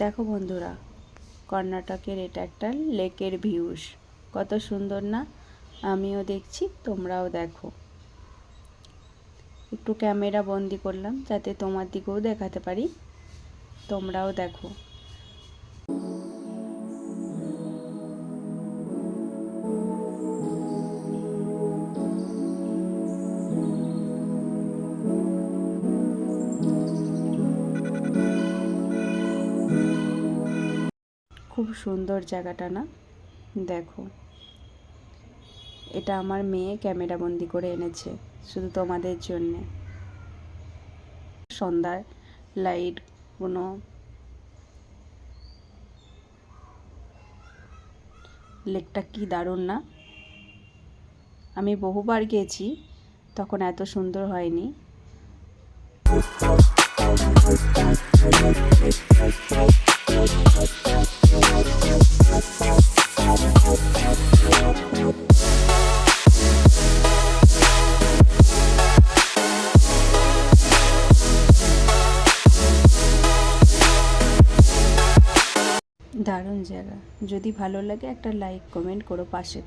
দেখো বন্ধুরা, কর্ণাটকের এটা একটা লেকের ভিউস। কত সুন্দর না? আমিও দেখছি, তোমরাও দেখো। একটু ক্যামেরা বন্দি করলাম যাতে তোমার দিকেও দেখাতে পারি, তোমরাও দেখো। খুব সুন্দর জায়গাটা না? দেখো, এটা আমার মেয়ে ক্যামেরা বন্দি করে এনেছে শুধু তোমাদের জন্যে। সন্ধ্যার লাইট কোনো লেকটা কি দারুণ না? আমি বহুবার গেছি, তখন এত সুন্দর হয়নি। দারুণ জায়গা। যদি ভালো লাগে একটা লাইক কমেন্ট করো পাশে থেকে।